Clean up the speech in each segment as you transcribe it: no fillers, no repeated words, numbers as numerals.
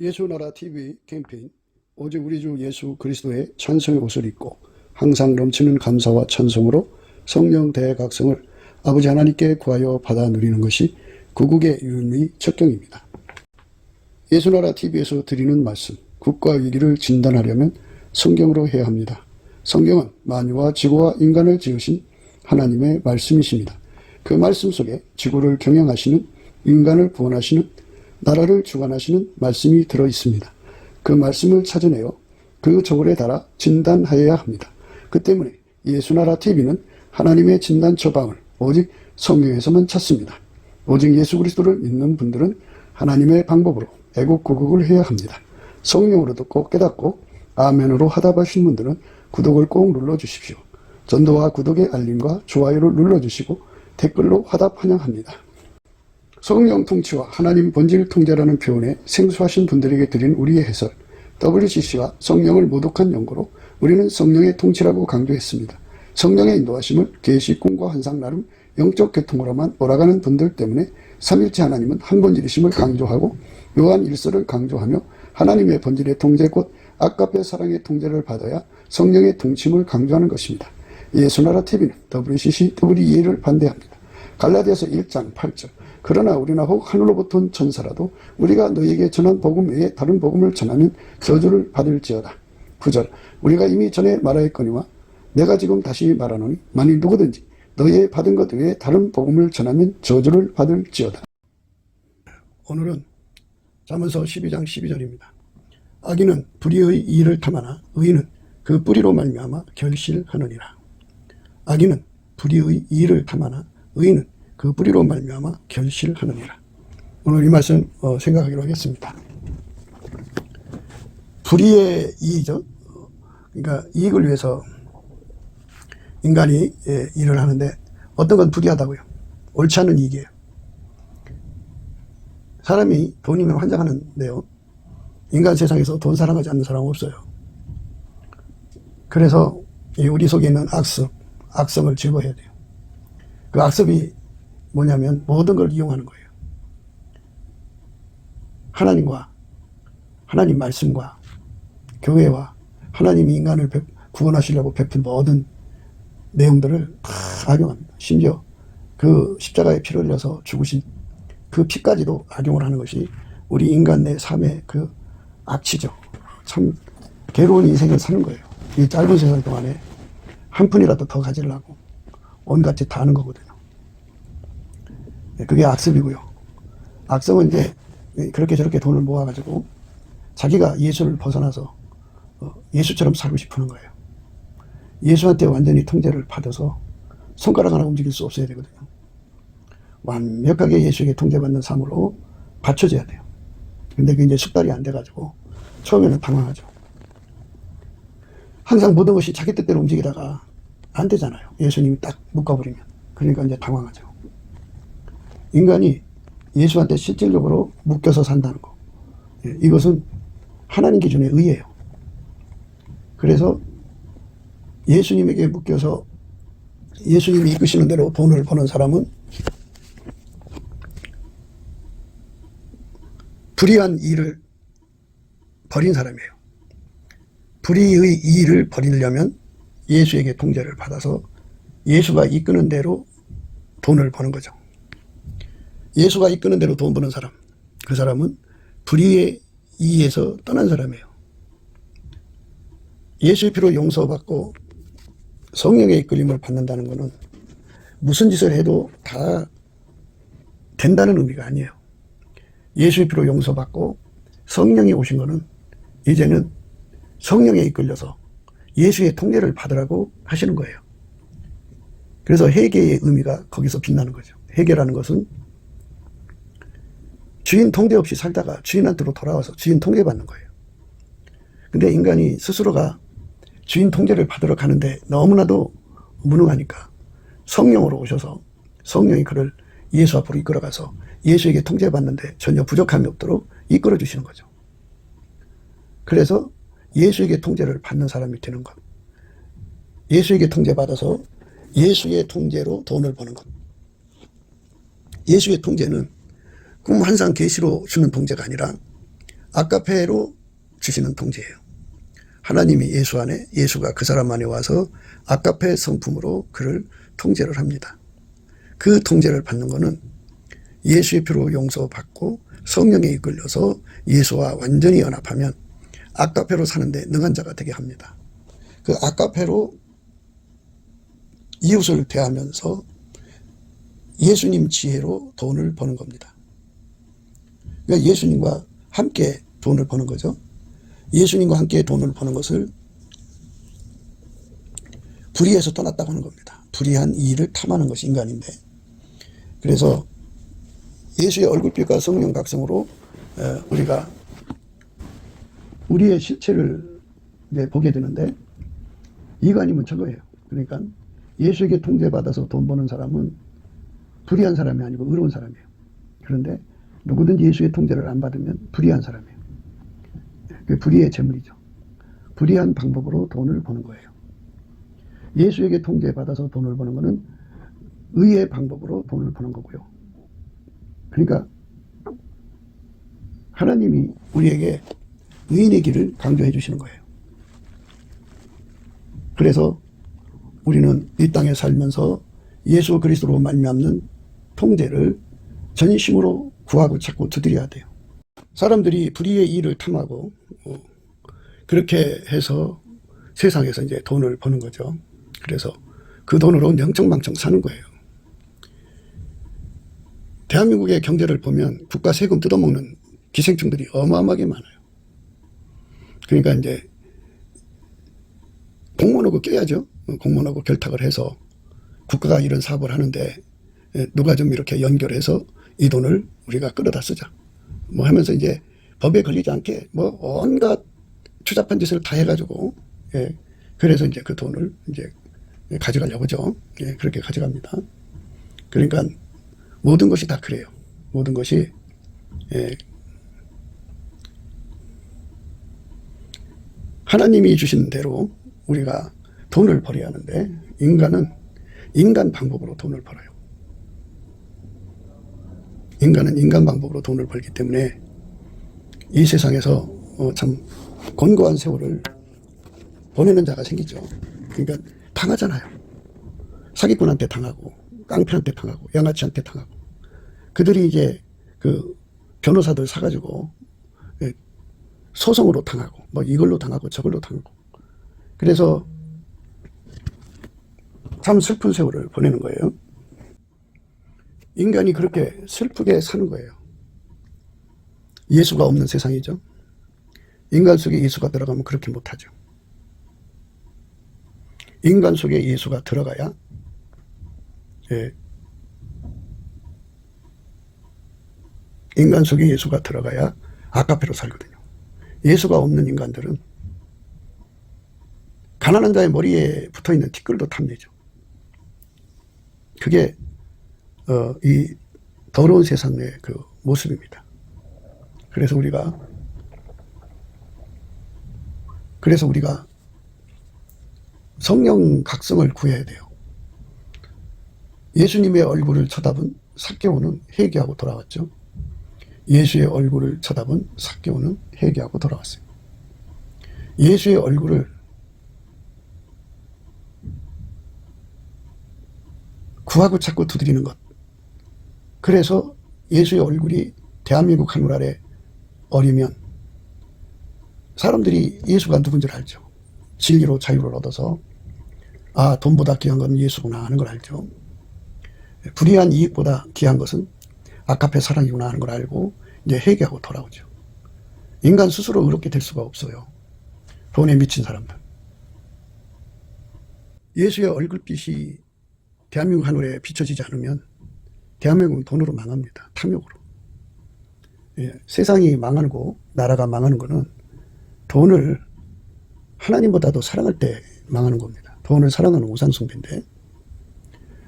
예수나라 TV 캠페인 오직 우리 주 예수 그리스도의 찬송의 옷을 입고 항상 넘치는 감사와 찬송으로 성령 대각성을 아버지 하나님께 구하여 받아 누리는 것이 구국의 유일무이 척경입니다. 예수나라 TV에서 드리는 말씀, 국가 위기를 진단하려면 성경으로 해야 합니다. 성경은 만유와 지구와 인간을 지으신 하나님의 말씀이십니다. 그 말씀 속에 지구를 경영하시는, 인간을 구원하시는, 나라를 주관하시는 말씀이 들어있습니다. 그 말씀을 찾아내어 그 저울에 달아 진단하여야 합니다. 그 때문에 예수나라 TV는 하나님의 진단 처방을 오직 성경에서만 찾습니다. 오직 예수 그리스도를 믿는 분들은 하나님의 방법으로 애국구국을 해야 합니다. 성령으로 듣고 깨닫고 아멘으로 화답하신 분들은 구독을 꼭 눌러주십시오. 전도와 구독의 알림과 좋아요를 눌러주시고 댓글로 화답 환영합니다. 성령 통치와 하나님 본질 통제라는 표현에 생소하신 분들에게 드린 우리의 해설, WCC가 성령을 모독한 연고로 우리는 성령의 통치라고 강조했습니다. 성령의 인도하심을 계시, 꿈과 환상 나름 영적 계통으로만 몰아가는 분들 때문에 삼일체 하나님은 한 본질이심을 강조하고 요한 1서를 강조하며 하나님의 본질의 통제 곧 아까페 사랑의 통제를 받아야 성령의 통치임을 강조하는 것입니다. 예수나라 TV는 WCC, WEA를 반대합니다. 갈라디아서 1장 8절 그러나 우리나 혹 하늘로부터 온 천사라도 우리가 너희에게 전한 복음 외에 다른 복음을 전하면 저주를 받을지어다. 9절 우리가 이미 전에 말하였거니와 내가 지금 다시 말하노니 만일 누구든지 너희의 받은 것 외에 다른 복음을 전하면 저주를 받을지어다. 오늘은 잠언서 12장 12절입니다. 악인은 불의의 이를 탐하나 의인은 그 뿌리로 말미암아 결실하느니라. 악인은 불의의 이를 탐하나 의인은 그 뿌리로 말미암아 결실하느니라. 오늘 이 말씀 생각하기로 하겠습니다. 불의의 이익이죠. 그러니까 이익을 위해서 인간이 일을 하는데 어떤 건 불의하다고요. 옳지 않은 이익이에요. 사람이 돈이면 환장하는데요. 인간 세상에서 돈 사랑하지 않는 사람은 없어요. 그래서 우리 속에 있는 악성을 제거해야 돼요. 그 악습이 뭐냐면 모든 걸 이용하는 거예요. 하나님과 하나님 말씀과 교회와 하나님이 인간을 구원하시려고 베푼 모든 내용들을 다 악용합니다. 심지어 그 십자가에 피를 흘려서 죽으신 그 피까지도 악용을 하는 것이 우리 인간 내 삶의 그 악취죠. 참 괴로운 인생을 사는 거예요. 이 짧은 세상 동안에 한 푼이라도 더 가지려고 온갖 짓 다 하는 거거든요. 그게 악습이고요. 악성은 이제 그렇게 저렇게 돈을 모아가지고 자기가 예수를 벗어나서 예수처럼 살고 싶은 거예요. 예수한테 완전히 통제를 받아서 손가락 하나 움직일 수 없어야 되거든요. 완벽하게 예수에게 통제받는 삶으로 받쳐져야 돼요. 근데 그게 이제 숙달이 안 돼가지고 처음에는 당황하죠. 항상 모든 것이 자기 뜻대로 움직이다가 안 되잖아요. 예수님이 딱 묶어버리면. 그러니까 이제 당황하죠. 인간이 예수한테 실질적으로 묶여서 산다는 거. 이것은 하나님 기준에 의해요. 그래서 예수님에게 묶여서 예수님이 이끄시는 대로 돈을 버는 사람은 불의한 일을 버린 사람이에요. 불의의 일을 버리려면 예수에게 통제를 받아서 예수가 이끄는 대로 돈을 버는 거죠. 예수가 이끄는 대로 돈 버는 사람, 그 사람은 불의의 이에서 떠난 사람이에요. 예수의 피로 용서받고 성령의 이끌림을 받는다는 것은 무슨 짓을 해도 다 된다는 의미가 아니에요. 예수의 피로 용서받고 성령이 오신 것은 이제는 성령에 이끌려서 예수의 통제를 받으라고 하시는 거예요. 그래서 회개의 의미가 거기서 빛나는 거죠. 회개라는 것은 주인 통제 없이 살다가 주인한테로 돌아와서 주인 통제받는 거예요. 근데 인간이 스스로가 주인 통제를 받으러 가는데 너무나도 무능하니까 성령으로 오셔서 성령이 그를 예수 앞으로 이끌어가서 예수에게 통제받는데 전혀 부족함이 없도록 이끌어 주시는 거죠. 그래서 예수에게 통제를 받는 사람이 되는 것. 예수에게 통제받아서 예수의 통제로 돈을 버는 것. 예수의 통제는 꿈 환상 계시로 주는 통제가 아니라 아카페로 주시는 통제예요. 하나님이 예수 안에, 예수가 그 사람 안에 와서 아카페 성품으로 그를 통제를 합니다. 그 통제를 받는 것은 예수의 피로 용서받고 성령에 이끌려서 예수와 완전히 연합하면 아카페로 사는데 능한 자가 되게 합니다. 그 아카페로 이웃을 대하면서 예수님 지혜로 돈을 버는 겁니다. 그러니까 예수님과 함께 돈을 버는 거죠. 예수님과 함께 돈을 버는 것을 불의에서 떠났다고 하는 겁니다. 불의한 이의를 탐하는 것이 인간인데, 그래서 예수의 얼굴빛과 성령 각성으로 우리가 우리의 실체를 이제 보게 되는데, 이거 아니면 저거예요. 그러니까 예수에게 통제받아서 돈 버는 사람은 불의한 사람이 아니고 의로운 사람이에요. 그런데 누구든지 예수의 통제를 안 받으면 불의한 사람이에요. 그 불의의 재물이죠. 불의한 방법으로 돈을 버는 거예요. 예수에게 통제받아서 돈을 버는 것은 의의 방법으로 돈을 버는 거고요. 그러니까 하나님이 우리에게 의인의 길을 강조해 주시는 거예요. 그래서 우리는 이 땅에 살면서 예수 그리스도로 말미암는 통제를 전심으로 구하고 찾고 두드려야 돼요. 사람들이 불의의 일을 탐하고 그렇게 해서 세상에서 이제 돈을 버는 거죠. 그래서 그 돈으로 명청망청 사는 거예요. 대한민국의 경제를 보면 국가 세금 뜯어먹는 기생충들이 어마어마하게 많아요. 그러니까 이제 공무원하고 껴야죠. 공무원하고 결탁을 해서 국가가 이런 사업을 하는데 누가 좀 이렇게 연결해서 이 돈을 우리가 끌어다 쓰자 뭐 하면서 이제 법에 걸리지 않게 뭐 온갖 추잡한 짓을 다 해가지고, 예, 그래서 이제 그 돈을 이제 가져가려고 하죠. 예, 그렇게 가져갑니다. 그러니까 모든 것이 다 그래요. 모든 것이, 예, 하나님이 주신 대로 우리가 돈을 벌어야 하는데, 인간은 인간 방법으로 돈을 벌어요. 인간은 인간 방법으로 돈을 벌기 때문에 이 세상에서 참 곤고한 세월을 보내는 자가 생기죠. 그러니까 당하잖아요. 사기꾼한테 당하고 깡패한테 당하고 양아치한테 당하고, 그들이 이제 그 변호사들 사가지고 소송으로 당하고 뭐 이걸로 당하고 저걸로 당하고, 그래서 참 슬픈 세월을 보내는 거예요. 인간이 그렇게 슬프게 사는 거예요. 예수가 없는 세상이죠. 인간 속에 예수가 들어가면 그렇게 못하죠. 인간 속에 예수가 들어가야, 예, 인간 속에 예수가 들어가야 아카페로 살거든요. 예수가 없는 인간들은 가난한 자의 머리에 붙어있는 티끌도 탐내죠. 그게 이 더러운 세상의 그 모습입니다. 그래서 우리가 성령 각성을 구해야 돼요. 예수님의 얼굴을 쳐다본 삭개오는 회개하고 돌아왔죠. 예수의 얼굴을 쳐다본 삭개오는 회개하고 돌아왔어요. 예수의 얼굴을 구하고 찾고 두드리는 것. 그래서 예수의 얼굴이 대한민국 하늘 아래 어리면 사람들이 예수가 누군지를 알죠. 진리로 자유를 얻어서 아, 돈보다 귀한 건 예수구나 하는 걸 알죠. 불의한 이익보다 귀한 것은 아카페 사랑이구나 하는 걸 알고 이제 회개하고 돌아오죠. 인간 스스로 의롭게 될 수가 없어요. 돈에 미친 사람들. 예수의 얼굴빛이 대한민국 하늘에 비춰지지 않으면 대한민국은 돈으로 망합니다. 탐욕으로. 예, 세상이 망하고 나라가 망하는 것은 돈을 하나님보다도 사랑할 때 망하는 겁니다. 돈을 사랑하는 우상숭배인데,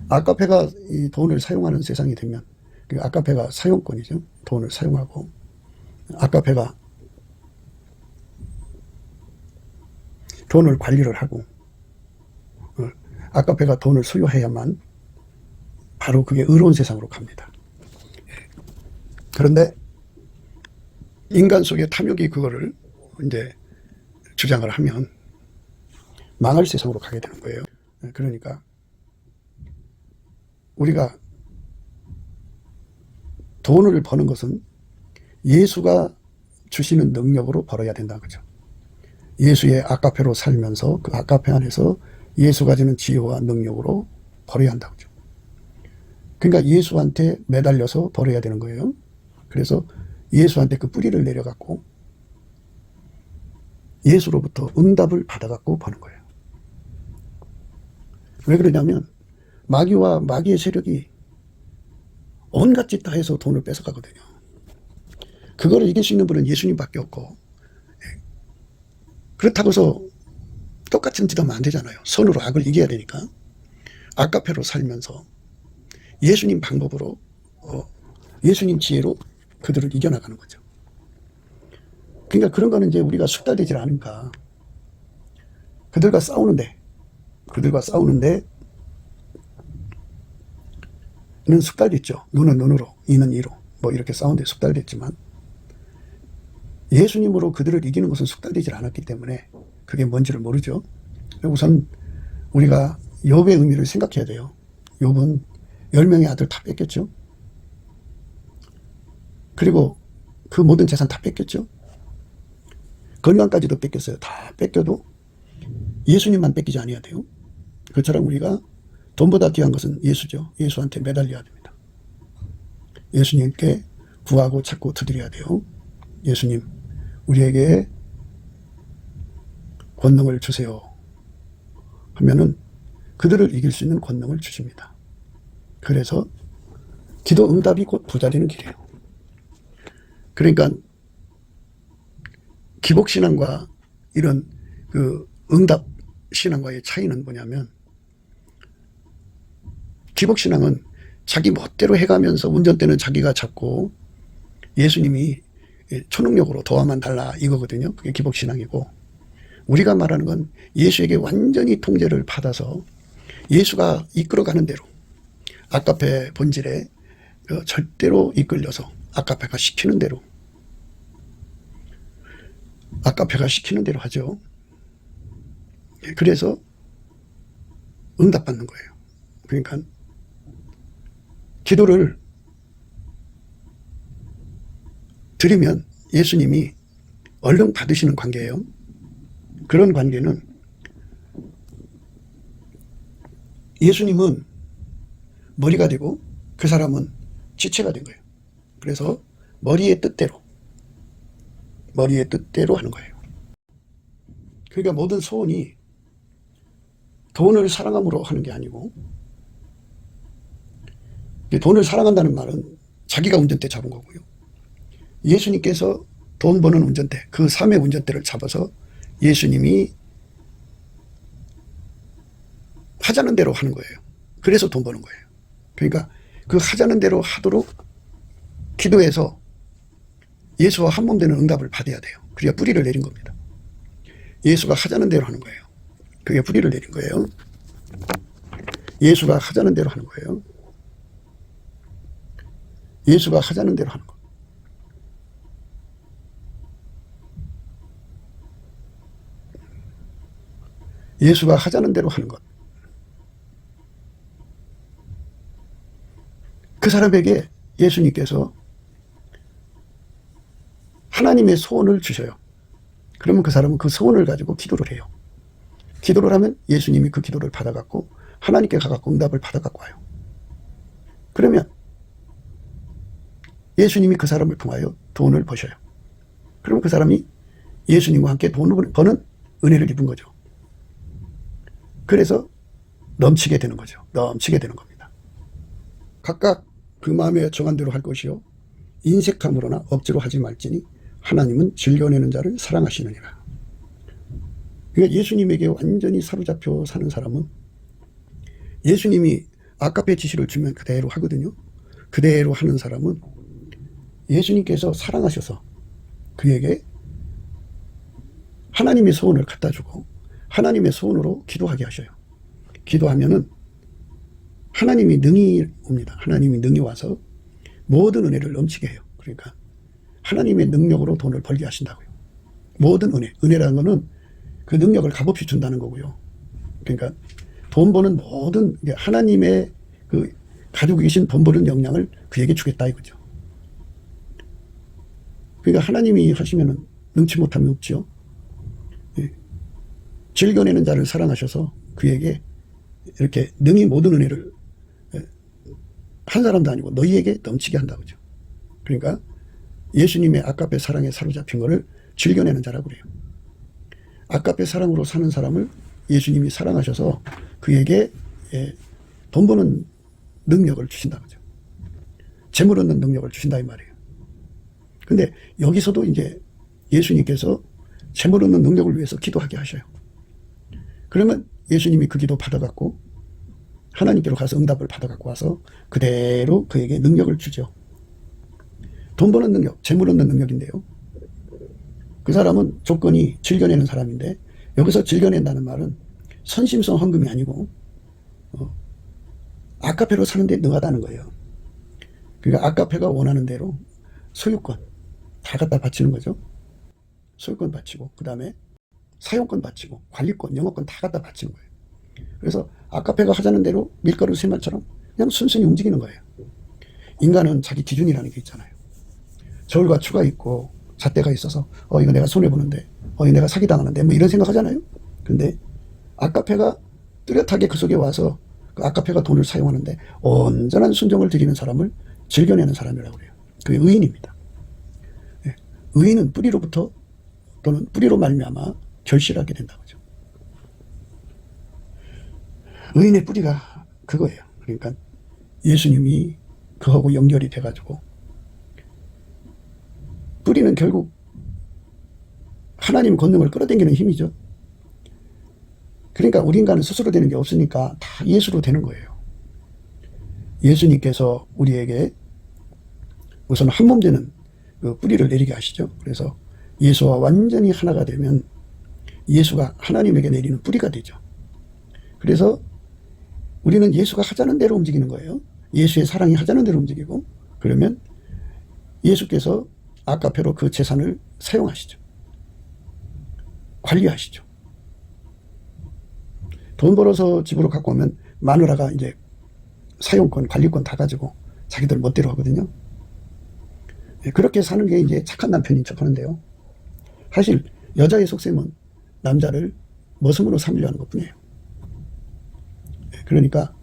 아카페가 이 돈을 사용하는 세상이 되면, 아카페가 사용권이죠. 돈을 사용하고, 아카페가 돈을 관리를 하고, 아카페가 돈을 소유해야만 바로 그게 의로운 세상으로 갑니다. 그런데 인간 속의 탐욕이 그거를 이제 주장을 하면 망할 세상으로 가게 되는 거예요. 그러니까 우리가 돈을 버는 것은 예수가 주시는 능력으로 벌어야 된다는 거죠. 예수의 아카페로 살면서 그 아카페 안에서 예수가 주는 지혜와 능력으로 벌어야 한다고 하죠. 그러니까 예수한테 매달려서 벌어야 되는 거예요. 그래서 예수한테 그 뿌리를 내려갖고 예수로부터 응답을 받아갖고 버는 거예요. 왜 그러냐면 마귀와 마귀의 세력이 온갖 짓 다 해서 돈을 뺏어가거든요. 그거를 이길 수 있는 분은 예수님밖에 없고, 그렇다고 해서 똑같은 짓 하면 안 되잖아요. 선으로 악을 이겨야 되니까 아카페로 살면서 예수님 방법으로 예수님 지혜로 그들을 이겨나가는 거죠. 그러니까 그런 거는 이제 우리가 숙달되질 않으니까 그들과 싸우는데 는 숙달됐죠. 눈은 눈으로, 이는 이로 뭐 이렇게 싸우는데 숙달됐지만 예수님으로 그들을 이기는 것은 숙달되질 않았기 때문에 그게 뭔지를 모르죠. 우선 우리가 욥의 의미를 생각해야 돼요. 욥은 10명의 아들 다 뺏겼죠. 그리고 그 모든 재산 다 뺏겼죠. 건강까지도 뺏겼어요. 다 뺏겨도 예수님만 뺏기지 않아야 돼요. 그처럼 우리가 돈보다 귀한 것은 예수죠. 예수한테 매달려야 됩니다. 예수님께 구하고 찾고 두드려야 돼요. 예수님, 우리에게 권능을 주세요 하면은 그들을 이길 수 있는 권능을 주십니다. 그래서 기도 응답이 곧 부자 되는 길이에요. 그러니까 기복신앙과 이런 그 응답 신앙과의 차이는 뭐냐면, 기복신앙은 자기 멋대로 해가면서 운전대는 자기가 잡고 예수님이 초능력으로 도와만 달라 이거거든요. 그게 기복신앙이고, 우리가 말하는 건 예수에게 완전히 통제를 받아서 예수가 이끌어가는 대로 아카페 본질에 절대로 이끌려서 아카페가 시키는 대로 하죠. 그래서 응답받는 거예요. 그러니까 기도를 드리면 예수님이 얼른 받으시는 관계예요. 그런 관계는 예수님은 머리가 되고 그 사람은 지체가 된 거예요. 그래서 머리의 뜻대로 하는 거예요. 그러니까 모든 소원이 돈을 사랑함으로 하는 게 아니고, 돈을 사랑한다는 말은 자기가 운전대 잡은 거고요. 예수님께서 돈 버는 운전대, 그 삶의 운전대를 잡아서 예수님이 하자는 대로 하는 거예요. 그래서 돈 버는 거예요. 그러니까 그 하자는 대로 하도록 기도해서 예수와 한 몸 되는 응답을 받아야 돼요. 그래야 뿌리를 내린 겁니다. 예수가 하자는 대로 하는 거예요. 그게 뿌리를 내린 거예요. 예수가 하자는 대로 하는 거예요. 예수가 하자는 대로 하는 거. 예수가 하자는 대로 하는 것. 그 사람에게 예수님께서 하나님의 소원을 주셔요. 그러면 그 사람은 그 소원을 가지고 기도를 해요. 기도를 하면 예수님이 그 기도를 받아갖고 하나님께 가갖고 응답을 받아갖고 와요. 그러면 예수님이 그 사람을 통하여 돈을 버셔요. 그러면 그 사람이 예수님과 함께 돈을 버는 은혜를 입은 거죠. 그래서 넘치게 되는 거죠. 넘치게 되는 겁니다. 각각 그 마음에 정한 대로 할 것이요, 인색함으로나 억지로 하지 말지니 하나님은 즐겨내는 자를 사랑하시느니라. 그러니까 예수님에게 완전히 사로잡혀 사는 사람은 예수님이 아카페 지시를 주면 그대로 하거든요. 그대로 하는 사람은 예수님께서 사랑하셔서 그에게 하나님의 소원을 갖다 주고 하나님의 소원으로 기도하게 하셔요. 기도하면은 하나님이 능히 옵니다. 하나님이 능히 와서 모든 은혜를 넘치게 해요. 그러니까 하나님의 능력으로 돈을 벌게 하신다고요. 모든 은혜, 은혜라는 거는 그 능력을 값없이 준다는 거고요. 그러니까 돈 버는 모든 하나님의 그 가지고 계신 돈 버는 역량을 그에게 주겠다 이거죠. 그러니까 하나님이 하시면은 능치 못함이 없죠. 예. 즐겨내는 자를 사랑하셔서 그에게 이렇게 능히 모든 은혜를 한 사람도 아니고 너희에게 넘치게 한다고죠. 그러니까 예수님의 아까페 사랑에 사로잡힌 거를 즐겨내는 자라고 그래요. 아까페 사랑으로 사는 사람을 예수님이 사랑하셔서 그에게 돈 버는 능력을 주신다고죠. 재물 얻는 능력을 주신다 이 말이에요. 근데 여기서도 이제 예수님께서 재물 얻는 능력을 위해서 기도하게 하셔요. 그러면 예수님이 그 기도 받아갖고 하나님께로 가서 응답을 받아갖고 와서 그대로 그에게 능력을 주죠. 돈 버는 능력, 재물 얻는 능력인데요. 그 사람은 조건이 즐겨내는 사람인데 여기서 즐겨낸다는 말은 선심성 헌금이 아니고 아카페로 사는데 능하다는 거예요. 그러니까 아카페가 원하는 대로 소유권 다 갖다 바치는 거죠. 소유권 바치고 그 다음에 사용권 바치고 관리권, 영업권 다 갖다 바치는 거예요. 그래서 아카페가 하자는 대로 밀가루 새말처럼 그냥 순순히 움직이는 거예요. 인간은 자기 기준이라는 게 있잖아요. 저울과 추가 있고 잣대가 있어서 이거 내가 손해보는데 이거 내가 사기당하는데 뭐 이런 생각하잖아요. 근데 아카페가 뚜렷하게 그 속에 와서 그 아카페가 돈을 사용하는데 온전한 순종을 드리는 사람을 즐겨내는 사람이라고 해요. 그게 의인입니다. 네. 의인은 뿌리로부터 또는 뿌리로 말미암아 결실하게 된다고 하죠. 의인의 뿌리가 그거예요. 그러니까 예수님이 그하고 연결이 돼가지고 뿌리는 결국 하나님 권능을 끌어당기는 힘이죠. 그러니까 우리 인간은 스스로 되는 게 없으니까 다 예수로 되는 거예요. 예수님께서 우리에게 우선 한 몸 되는 그 뿌리를 내리게 하시죠. 그래서 예수와 완전히 하나가 되면 예수가 하나님에게 내리는 뿌리가 되죠. 그래서 우리는 예수가 하자는 대로 움직이는 거예요. 예수의 사랑이 하자는 대로 움직이고 그러면 예수께서 아카페로 그 재산을 사용하시죠. 관리하시죠. 돈 벌어서 집으로 갖고 오면 마누라가 이제 사용권, 관리권 다 가지고 자기들 멋대로 하거든요. 그렇게 사는 게 이제 착한 남편인 척 하는데요. 사실 여자의 속셈은 남자를 머슴으로 삼으려 하는 것 뿐이에요. 그러니까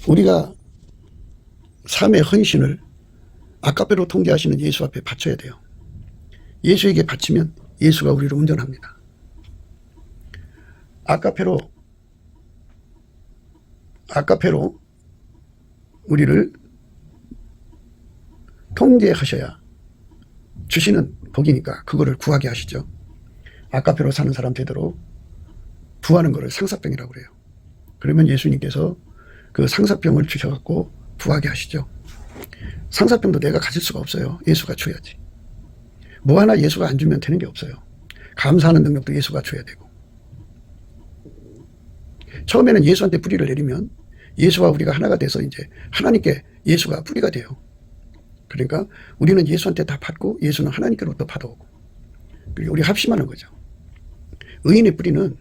우리가 삶의 헌신을 아카페로 통제하시는 예수 앞에 바쳐야 돼요. 예수에게 바치면 예수가 우리를 운전합니다. 아카페로 우리를 통제하셔야 주시는 복이니까 그거를 구하게 하시죠. 아카페로 사는 사람 되도록 부하는 거를 상사병이라고 그래요. 그러면 예수님께서 그 상사병을 주셔갖고 부하게 하시죠. 상사병도 내가 가질 수가 없어요. 예수가 줘야지. 뭐 하나 예수가 안 주면 되는 게 없어요. 감사하는 능력도 예수가 줘야 되고. 처음에는 예수한테 뿌리를 내리면 예수와 우리가 하나가 돼서 이제 하나님께 예수가 뿌리가 돼요. 그러니까 우리는 예수한테 다 받고 예수는 하나님께로부터 받아오고 그리고 우리 합심하는 거죠. 의인의 뿌리는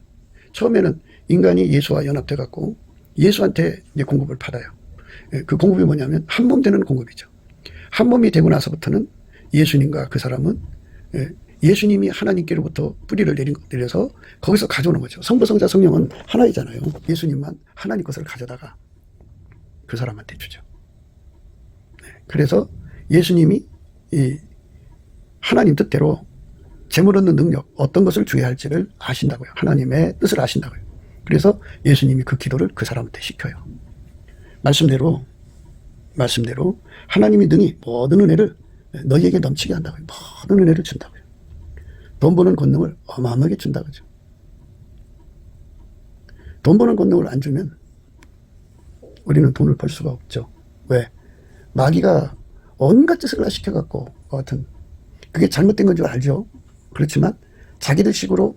처음에는 인간이 예수와 연합돼 갖고 예수한테 이제 공급을 받아요. 그 공급이 뭐냐면 한 몸 되는 공급이죠. 한 몸이 되고 나서부터는 예수님과 그 사람은 예수님이 하나님께로부터 뿌리를 내려서 거기서 가져오는 거죠. 성부, 성자, 성령은 하나이잖아요. 예수님만 하나님 것을 가져다가 그 사람한테 주죠. 그래서 예수님이 이 하나님 뜻대로 재물 얻는 능력, 어떤 것을 줘야 할지를 아신다고요. 하나님의 뜻을 아신다고요. 그래서 예수님이 그 기도를 그 사람한테 시켜요. 말씀대로 하나님이 능히 모든 은혜를 너희에게 넘치게 한다고요. 모든 은혜를 준다고요. 돈 버는 권능을 어마어마하게 준다고요. 돈 버는 권능을 안 주면 우리는 돈을 벌 수가 없죠. 왜? 마귀가 온갖 짓을 다 시켜갖고 하여튼 그게 잘못된 건 줄 알죠. 그렇지만 자기들 식으로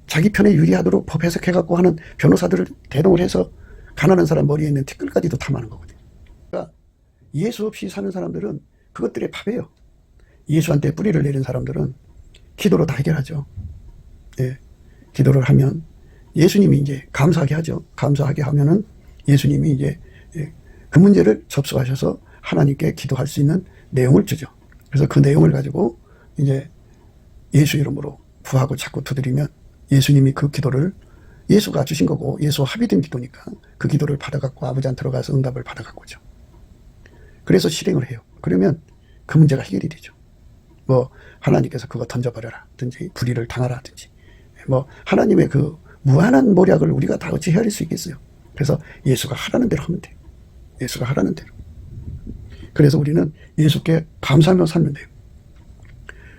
자기 편에 유리하도록 법 해석해갖고 하는 변호사들을 대동을 해서 가난한 사람 머리에 있는 티끌까지도 탐하는 거거든요. 그러니까 예수 없이 사는 사람들은 그것들의 밥이에요. 예수한테 뿌리를 내린 사람들은 기도로 다 해결하죠. 예. 기도를 하면 예수님이 이제 감사하게 하죠. 감사하게 하면은 예수님이 이제 그 문제를 접수하셔서 하나님께 기도할 수 있는 내용을 주죠. 그래서 그 내용을 가지고 이제 예수 이름으로 구하고 자꾸 두드리면 예수님이 그 기도를 예수가 주신 거고 예수와 합의된 기도니까 그 기도를 받아갖고 아버지한테로 가서 응답을 받아갖고 오죠. 그래서 실행을 해요. 그러면 그 문제가 해결이 되죠. 뭐 하나님께서 그거 던져버려라든지 불의를 당하라든지 뭐 하나님의 그 무한한 모략을 우리가 다 어찌 헤아릴 수 있겠어요. 그래서 예수가 하라는 대로 하면 돼요. 예수가 하라는 대로. 그래서 우리는 예수께 감사하며 살면 돼요.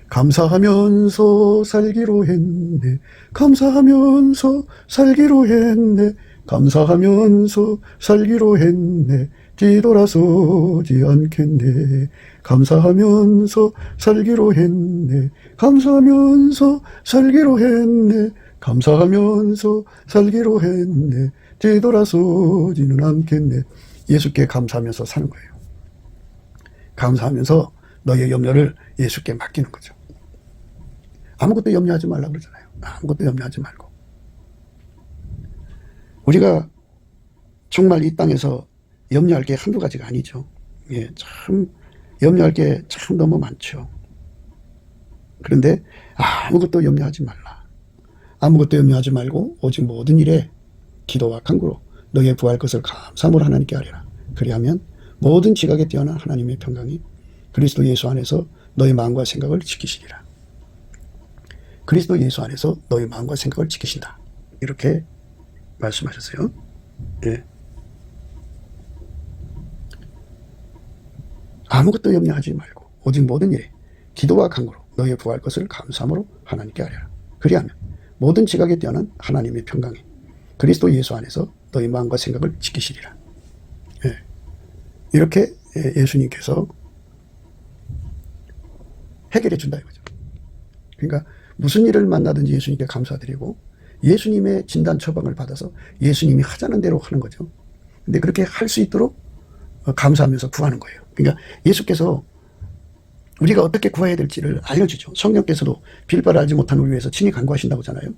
감사하면서 살기로 했네. 감사하면서 살기로 했네. 감사하면서 살기로 했네. 뒤돌아서지 않겠네. 감사하면서 살기로 했네. 감사하면서 살기로 했네. 감사하면서 살기로 했네. 뒤돌아서지는 않겠네. 예수께 감사하면서 사는 거예요. 감사하면서 너의 염려를 예수께 맡기는 거죠. 아무것도 염려하지 말라고 그러잖아요. 아무것도 염려하지 말고. 우리가 정말 이 땅에서 염려할 게 한두 가지가 아니죠. 예, 참 염려할 게 참 너무 많죠. 그런데 아무것도 염려하지 말라. 아무것도 염려하지 말고 오직 모든 일에 기도와 간구로 너의 구할 것을 감사함으로 하나님께 아뢰라. 그리하면 모든 지각에 뛰어난 하나님의 평강이 그리스도 예수 안에서 너의 마음과 생각을 지키시리라. 그리스도 예수 안에서 너의 마음과 생각을 지키신다. 이렇게 말씀하셨어요. 예. 아무것도 염려하지 말고 오직 모든 일에 기도와 간구로 너의 구할 것을 감사함으로 하나님께 아뢰라. 그리하면 모든 지각에 뛰어난 하나님의 평강이 그리스도 예수 안에서 너의 마음과 생각을 지키시리라. 예. 이렇게 예수님께서 해결해 준다 이거죠. 그러니까 무슨 일을 만나든지 예수님께 감사드리고 예수님의 진단 처방을 받아서 예수님이 하자는 대로 하는 거죠. 근데 그렇게 할 수 있도록 감사하면서 구하는 거예요. 그러니까 예수께서 우리가 어떻게 구해야 될지를 알려주죠. 성령께서도 빌바를 알지 못한 우리 위해서 친히 간구하신다고 하잖아요.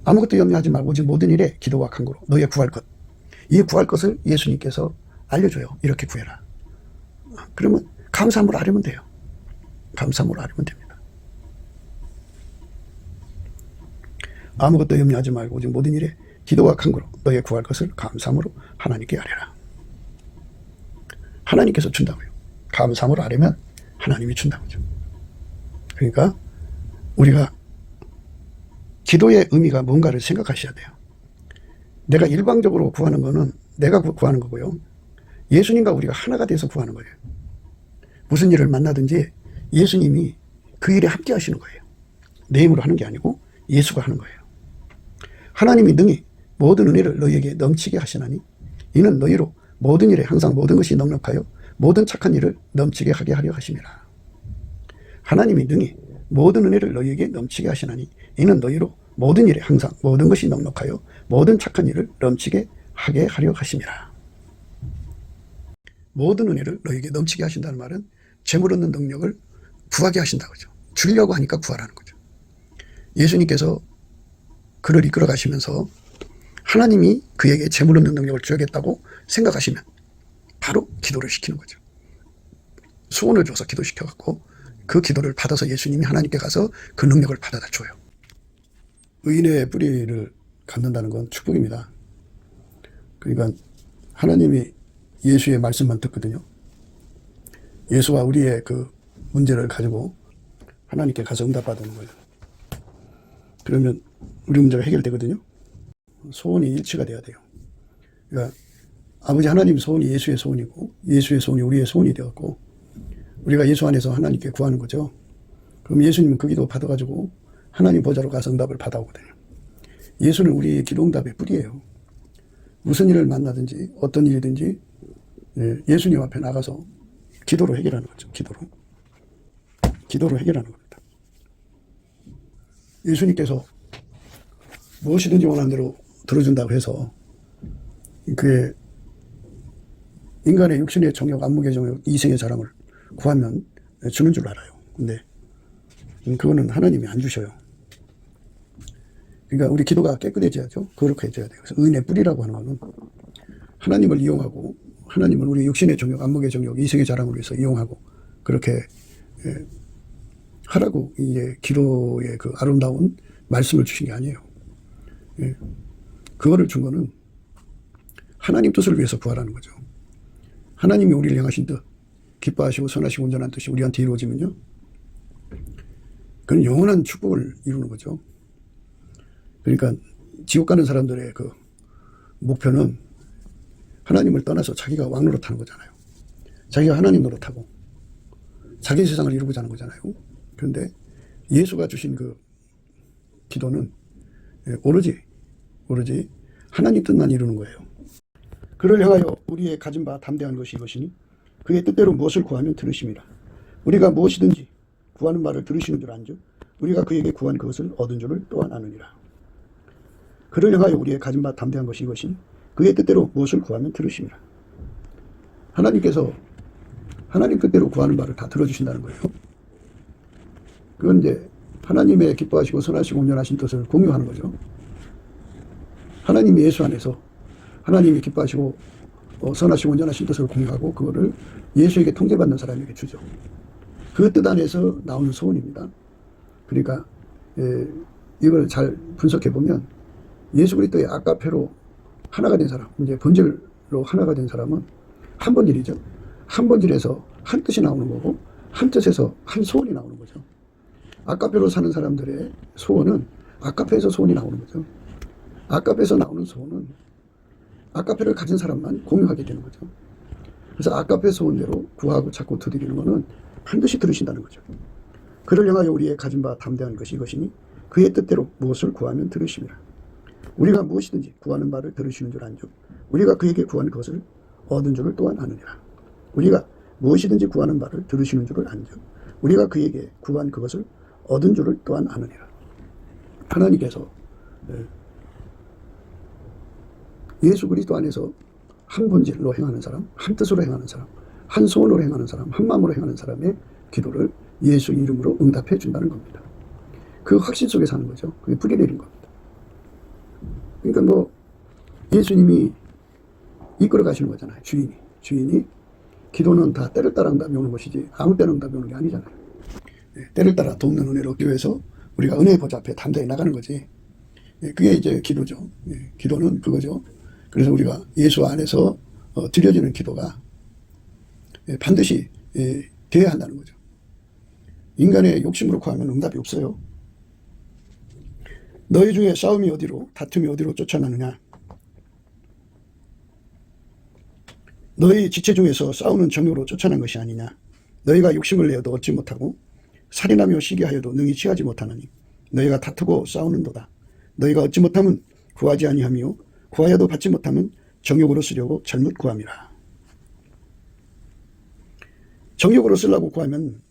아무것도 염려하지 말고 오직 모든 일에 기도와 간구로 너의 구할 것, 이 구할 것을 예수님께서 알려줘요. 이렇게 구해라. 그러면 감사함으로 아뢰면 돼요. 감사함으로 아뢰면 됩니다. 아무것도 염려하지 말고 오직 모든 일에 기도와 간구로 너의 구할 것을 감사함으로 하나님께 아뢰라. 하나님께서 준다고요. 감사함으로 아뢰면 하나님이 준다고요. 그러니까 우리가 기도의 의미가 뭔가를 생각하셔야 돼요. 내가 일방적으로 구하는 거는 내가 구하는 거고요. 예수님과 우리가 하나가 돼서 구하는 거예요. 무슨 일을 만나든지 예수님이 그 일에 함께 하시는 거예요. 내 힘으로 하는 게 아니고 예수가 하는 거예요. 하나님이 능히 모든 은혜를 너희에게 넘치게 하시나니 이는 너희로 모든 일에 항상 모든 것이 넉넉하여 모든 착한 일을 넘치게 하게 하려 하심이라. 하나님이 능히 모든 은혜를 너희에게 넘치게 하시나니 이는 너희로 모든 일에 항상 모든 것이 넉넉하여 모든 착한 일을 넘치게 하게 하려 하심이라. 모든 은혜를 너희에게 넘치게 하신다는 말은 재물 얻는 능력을 구하게 하신다고 하죠. 주려고 하니까 구하라는 거죠. 예수님께서 그를 이끌어 가시면서 하나님이 그에게 재물 얻는 능력을 주겠다고 생각하시면 바로 기도를 시키는 거죠. 소원을 줘서 기도시켜갖고 그 기도를 받아서 예수님이 하나님께 가서 그 능력을 받아다 줘요. 의인의 뿌리를 갖는다는 건 축복입니다. 그러니까 하나님이 예수의 말씀만 듣거든요. 예수와 우리의 그 문제를 가지고 하나님께 가서 응답받는 거예요. 그러면 우리 문제가 해결되거든요. 소원이 일치가 돼야 돼요. 그러니까 아버지 하나님 소원이 예수의 소원이고 예수의 소원이 우리의 소원이 되었고 우리가 예수 안에서 하나님께 구하는 거죠. 그럼 예수님은 그 기도 받아가지고 하나님 보좌로 가서 응답을 받아오거든요. 예수는 우리의 기도 응답의 뿌리예요. 무슨 일을 만나든지 어떤 일이든지 예수님 앞에 나가서 기도로 해결하는 거죠. 기도로 해결하는 겁니다. 예수님께서 무엇이든지 원하는 대로 들어준다고 해서 그게 인간의 육신의 정욕, 안목의 정욕, 이생의 자랑을 구하면 주는 줄 알아요. 근데 그거는 하나님이 안 주셔요. 그러니까 우리 기도가 깨끗해져야죠. 거룩해져야 돼요. 그래서 의인의 뿌리라고 하는 거는 하나님을 이용하고, 하나님을 우리 육신의 정욕, 안목의 정욕, 이생의 자랑을 위해서 이용하고, 그렇게 하라고 이제 기도의 그 아름다운 말씀을 주신 게 아니에요. 그거를 준 거는 하나님 뜻을 위해서 구하라는 거죠. 하나님이 우리를 향하신 뜻, 기뻐하시고 선하시고 온전한 뜻이 우리한테 이루어지면요, 그건 영원한 축복을 이루는 거죠. 그러니까 지옥 가는 사람들의 그 목표는 하나님을 떠나서 자기가 왕 노릇하는 거잖아요. 자기가 하나님 노릇하고 자기 세상을 이루고자 하는 거잖아요. 그런데 예수가 주신 그 기도는 오로지 하나님 뜻만 이루는 거예요. 그를 향하여 우리의 가진 바 담대한 것이 이것이니 그의 뜻대로 무엇을 구하면 들으심이라. 우리가 무엇이든지 구하는 말을 들으시는 줄 안즉 우리가 그에게 구한 그것을 얻은 줄을 또한 아느니라. 그를 향하여 우리의 가진 바 담대한 것이 이것이니 그의 뜻대로 무엇을 구하면 들으심이라. 하나님께서 하나님 뜻대로 구하는 말을 다 들어주신다는 거예요. 그건 이제 하나님의 기뻐하시고 선하시고 온전하신 뜻을 공유하는 거죠. 하나님이 예수 안에서 하나님이 기뻐하시고 선하시고 온전하신 뜻을 공유하고 그거를 예수에게 통제받는 사람에게 주죠. 그 뜻 안에서 나오는 소원입니다. 그러니까 이걸 잘 분석해 보면 예수 그리스도의 아가페로 하나가 된 사람, 이제 본질로 하나가 된 사람은 한 본질이죠. 한 본질에서 한 뜻이 나오는 거고 한 뜻에서 한 소원이 나오는 거죠. 아가페로 사는 사람들의 소원은 아가페에서 소원이 나오는 거죠. 아가페에서 나오는 소원은 아가페를 가진 사람만 공유하게 되는 거죠. 그래서 아가페 소원대로 구하고 찾고 두드리는 것은 반드시 들으신다는 거죠. 그를 향하여 우리의 가진 바 담대한 것이 이것이니 그의 뜻대로 무엇을 구하면 들으심이라. 우리가 무엇이든지 구하는 바를 들으시는 줄 안즉 우리가 그에게 구한 것을 얻은 줄을 또한 아느니라. 우리가 무엇이든지 구하는 바를 들으시는 줄을 안즉 우리가 그에게 구한 그것을 얻은 줄을 또한 아느니라. 하나님께서 예수 그리스도 안에서 한 본질로 행하는 사람, 한 뜻으로 행하는 사람, 한 소원으로 행하는 사람, 한 마음으로 행하는 사람의 기도를 예수 이름으로 응답해 준다는 겁니다. 그 확신 속에 사는 거죠. 그게 뿌리 내린 겁니다. 그러니까 뭐 예수님이 이끌어 가시는 거잖아요. 주인이 기도는 다 때를 따라 응답이 오는 것이지 아무 때나 응답이 오는 게 아니잖아요. 때를 따라 돕는 은혜를 얻기 위해서 우리가 은혜의 보좌 앞에 담대히 나가는 거지. 그게 이제 기도죠. 기도는 그거죠. 그래서 우리가 예수 안에서 드려지는 기도가 반드시 돼야 한다는 거죠. 인간의 욕심으로 구하면 응답이 없어요. 너희 중에 싸움이 어디로 다툼이 어디로 쫓아나느냐. 너희 지체 중에서 싸우는 정욕으로 쫓아난 것이 아니냐. 너희가 욕심을 내어도 얻지 못하고 살인하며 시기하여도 능히 취하지 못하느니 너희가 다투고 싸우는도다. 너희가 얻지 못하면 구하지 아니하며 구하여도 받지 못하면 정욕으로 쓰려고 잘못 구함이라. 정욕으로 쓰려고 구하면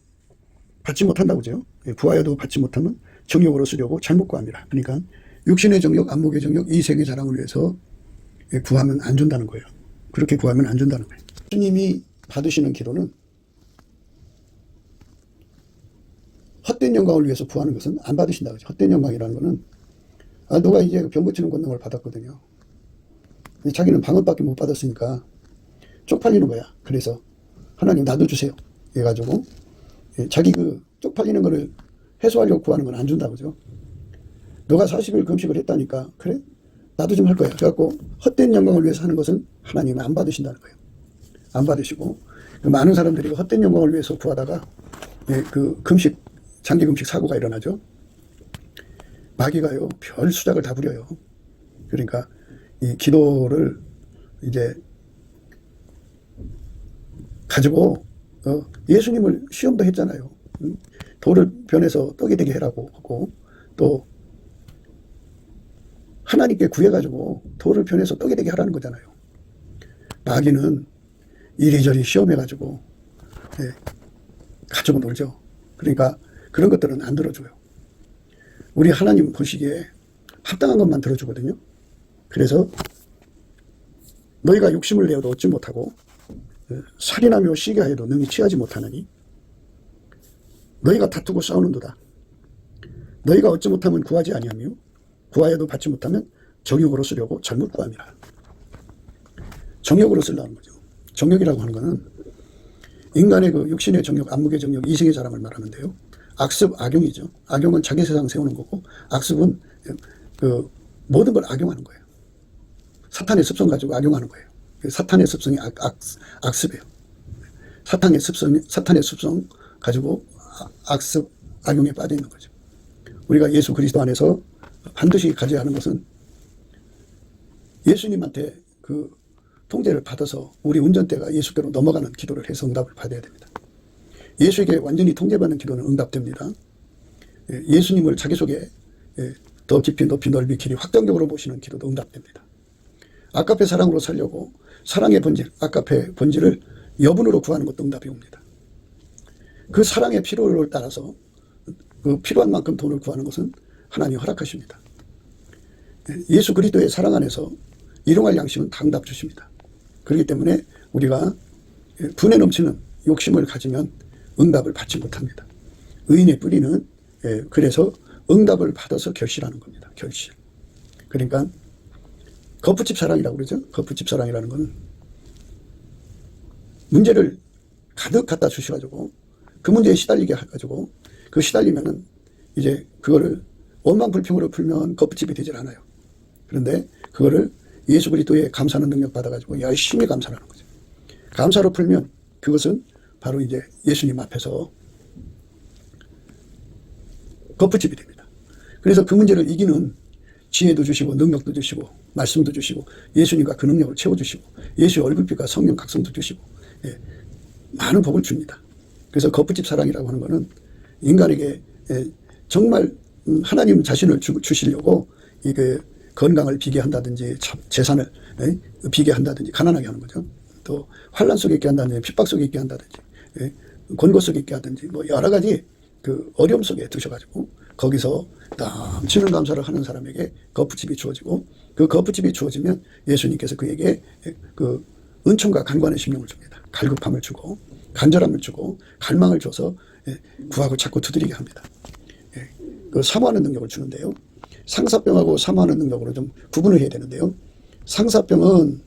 받지 못한다고 그러죠. 구하여도 받지 못하면 정욕으로 쓰려고 잘못 구함이라. 그러니까 육신의 정욕, 안목의 정욕, 이생의 자랑을 위해서 구하면 안 준다는 거예요. 그렇게 구하면 안 준다는 거예요. 주님이 받으시는 기도는 헛된 영광을 위해서 구하는 것은 안 받으신다 그죠. 헛된 영광이라는 거는 너가 이제 병 고치는 권능을 받았거든요. 자기는 방언밖에 못 받았으니까 쪽팔리는 거야. 그래서 하나님 나도 주세요. 해가지고 자기 그 쪽팔리는 거를 해소하려고 구하는 건 안 준다 그죠. 너가 40일 금식을 했다니까 그래? 나도 좀 할 거야. 그래갖고 헛된 영광을 위해서 하는 것은 하나님은 안 받으신다는 거예요. 안 받으시고 많은 사람들이 헛된 영광을 위해서 구하다가 그 금식 장기 금식 사고가 일어나죠. 마귀가요 별 수작을 다 부려요. 그러니까 이 기도를 이제 가지고 예수님을 시험도 했잖아요. 돌을 변해서 떡이 되게 해라고 하고 또 하나님께 구해가지고 돌을 변해서 떡이 되게 하라는 거잖아요. 마귀는 이리저리 시험해가지고 가지고 놀죠. 그러니까 그런 것들은 안 들어줘요. 우리 하나님 보시기에 합당한 것만 들어주거든요. 그래서 너희가 욕심을 내어도 얻지 못하고 살인하며 시기하여도 능히 취하지 못하느니 너희가 다투고 싸우는도다. 너희가 얻지 못하면 구하지 아니하며 구하여도 받지 못하면 정욕으로 쓰려고 잘못 구함이라. 정욕으로 쓰려는 거죠. 정욕이라고 하는 것은 인간의 그 육신의 정욕, 안목의 정욕, 이성의 자랑을 말하는데요. 악습, 악용이죠. 악용은 자기 세상 세우는 거고, 악습은 그 모든 걸 악용하는 거예요. 사탄의 습성 가지고 악용하는 거예요. 사탄의 습성이 악습이에요. 사탄의 습성 가지고 악습, 악용에 빠져 있는 거죠. 우리가 예수 그리스도 안에서 반드시 가져야 하는 것은 예수님한테 그 통제를 받아서 우리 운전대가 예수께로 넘어가는 기도를 해서 응답을 받아야 됩니다. 예수에게 완전히 통제받는 기도는 응답됩니다. 예수님을 자기 속에 더 깊이 높이 넓이 길이 확정적으로 모시는 기도도 응답됩니다. 아까페 사랑으로 살려고 사랑의 본질, 아까페 본질을 여분으로 구하는 것도 응답이 옵니다. 그 사랑의 필요를 따라서 그 필요한 만큼 돈을 구하는 것은 하나님이 허락하십니다. 예수 그리스도의 사랑 안에서 일용할 양식은 다 응답 주십니다. 그렇기 때문에 우리가 분에 넘치는 욕심을 가지면 응답을 받지 못합니다. 의인의 뿌리는 그래서 응답을 받아서 결실하는 겁니다. 결실. 그러니까 거푸집 사랑이라고 그러죠. 거푸집 사랑이라는 것은 문제를 가득 갖다 주셔가지고 그 문제에 시달리게 해가지고 그 시달리면은 이제 그거를 원망불평으로 풀면 거푸집이 되질 않아요. 그런데 그거를 예수 그리스도의 감사하는 능력 받아가지고 열심히 감사하는 거죠. 감사로 풀면 그것은 바로 이제 예수님 앞에서 거푸집이 됩니다. 그래서 그 문제를 이기는 지혜도 주시고 능력도 주시고 말씀도 주시고 예수님과 그 능력을 채워주시고 예수의 얼굴빛과 성령 각성도 주시고 많은 복을 줍니다. 그래서 거푸집 사랑이라고 하는 것은 인간에게 정말 하나님 자신을 주시려고 이게 건강을 비게 한다든지 재산을 비게 한다든지 가난하게 하는 거죠. 또 환난 속에 있게 한다든지 핍박 속에 있게 한다든지 곤고 속에 있게 하든지 뭐 여러 가지 그 어려움 속에 두셔가지고 거기서 넘치는 감사를 하는 사람에게 거푸집이 주어지고 그 거푸집이 주어지면 예수님께서 그에게 그 은총과 간구하는 심령을 줍니다. 갈급함을 주고 간절함을 주고 갈망을 줘서 구하고 찾고 두드리게 합니다. 그 사모하는 능력을 주는데요. 상사병하고 사모하는 능력으로 좀 구분을 해야 되는데요. 상사병은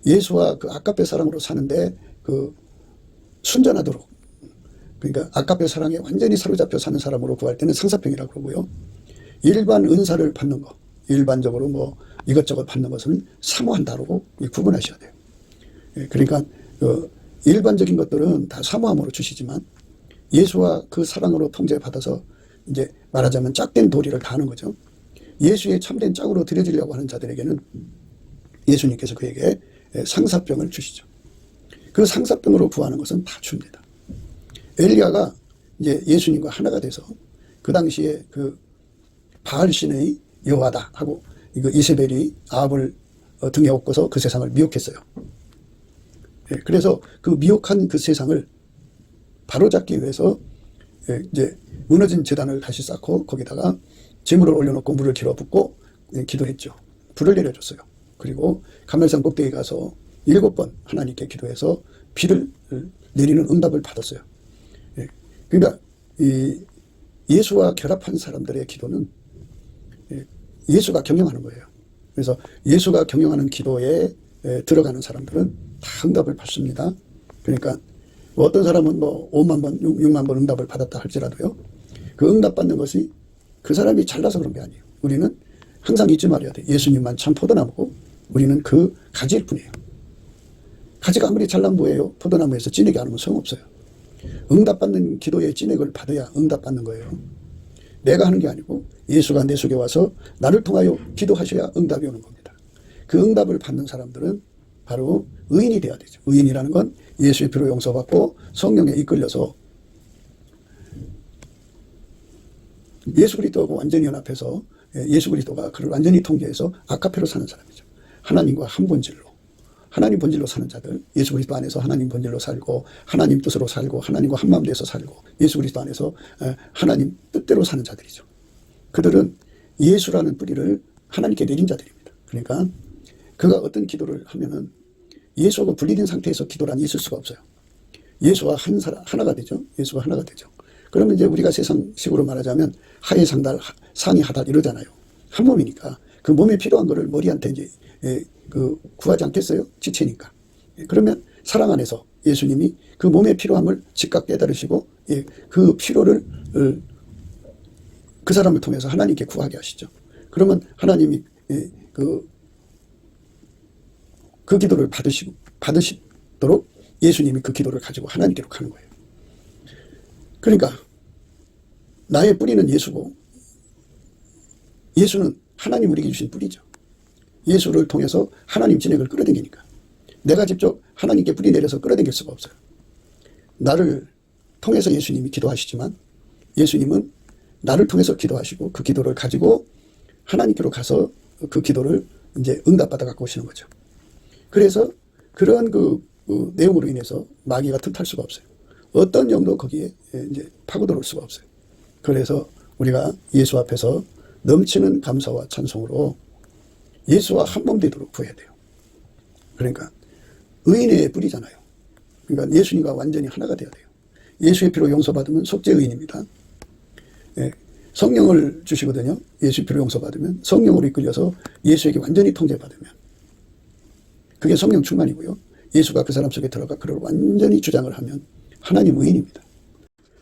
예수와 그 아까페 사랑으로 사는데 그 순전하도록, 그러니까 아까페 사랑에 완전히 사로잡혀 사는 사람으로 구할 때는 상사병이라고 그러고요. 일반 은사를 받는 거, 일반적으로 뭐 이것저것 받는 것은 사모한다고 구분하셔야 돼요. 그러니까 일반적인 것들은 다 사모함으로 주시지만 예수와 그 사랑으로 통제받아서 이제 말하자면 짝된 도리를 다 하는 거죠. 예수의 참된 짝으로 들여지려고 하는 자들에게는 예수님께서 그에게 상사병을 주시죠. 그 상사병으로 구하는 것은 다 줍니다. 엘리야가 이제 예수님과 하나가 돼서 그 당시에 그 바알신의 여호와다 하고 이거 이세벨이 아합을 등에 업고서 그 세상을 미혹했어요. 그래서 그 미혹한 그 세상을 바로잡기 위해서 이제 무너진 제단을 다시 쌓고 거기다가 재물을 올려놓고 물을 길어 붓고 기도했죠. 불을 내려줬어요. 그리고 감멜산 꼭대기 가서 7번 하나님께 기도해서 비를 내리는 응답을 받았어요. 그러니까 이 예수와 결합한 사람들의 기도는 예수가 경영하는 거예요. 그래서 예수가 경영하는 기도에 들어가는 사람들은 다 응답을 받습니다. 그러니까 뭐 어떤 사람은 뭐 5만 번, 6만 번 응답을 받았다 할지라도요. 그 응답 받는 것이 그 사람이 잘나서 그런 게 아니에요. 우리는 항상 잊지 말아야 돼. 예수님만 참 포도나무고 우리는 그 가지일 뿐이에요. 가지가 아무리 잘난 뭐예요. 포도나무에서 찌내기 안 하면 소용없어요. 응답받는 기도의 찌내기를 받아야 응답받는 거예요. 내가 하는 게 아니고 예수가 내 속에 와서 나를 통하여 기도하셔야 응답이 오는 겁니다. 그 응답을 받는 사람들은 바로 의인이 돼야 되죠. 의인이라는 건 예수의 피로 용서받고 성령에 이끌려서 예수 그리스도하고 완전히 연합해서 예수 그리스도가 그를 완전히 통제해서 아카페로 사는 사람이죠. 하나님과 한 본질로, 하나님 본질로 사는 자들, 예수 그리스도 안에서 하나님 본질로 살고 하나님 뜻으로 살고 하나님과 한마음 돼서 살고 예수 그리스도 안에서 하나님 뜻대로 사는 자들이죠. 그들은 예수라는 뿌리를 하나님께 내린 자들입니다. 그러니까 그가 어떤 기도를 하면은 예수하고 분리된 상태에서 기도란 있을 수가 없어요. 예수와 하나가 되죠. 예수가 하나가 되죠. 그러면 이제 우리가 세상식으로 말하자면 하의 상달, 상이 하달 이러잖아요. 한 몸이니까 그 몸에 필요한 거를 머리한테 이제 구하지 않겠어요? 지체니까. 그러면 사랑 안에서 예수님이 그 몸에 필요함을 즉각 깨달으시고 그 필요를 그 사람을 통해서 하나님께 구하게 하시죠. 그러면 하나님이 그 기도를 받으시도록 예수님이 그 기도를 가지고 하나님께로 가는 거예요. 그러니까 나의 뿌리는 예수고 예수는 하나님 우리에게 주신 뿌리죠. 예수를 통해서 하나님 진액을 끌어당기니까. 내가 직접 하나님께 뿌리 내려서 끌어당길 수가 없어요. 나를 통해서 예수님이 기도하시지만 예수님은 나를 통해서 기도하시고 그 기도를 가지고 하나님께로 가서 그 기도를 이제 응답받아 갖고 오시는 거죠. 그래서 그러한 그 내용으로 인해서 마귀가 틈탈 수가 없어요. 어떤 영도 거기에 이제 파고들어올 수가 없어요. 그래서 우리가 예수 앞에서 넘치는 감사와 찬송으로 예수와 한 몸 되도록 구해야 돼요. 그러니까 의인의 뿌리잖아요. 그러니까 예수님과 완전히 하나가 되어야 돼요. 예수의 피로 용서받으면 속죄 의인입니다. 성령을 주시거든요. 예수의 피로 용서받으면 성령으로 이끌려서 예수에게 완전히 통제받으면 그게 성령 충만이고요. 예수가 그 사람 속에 들어가 그를 완전히 주장을 하면 하나님 의인입니다.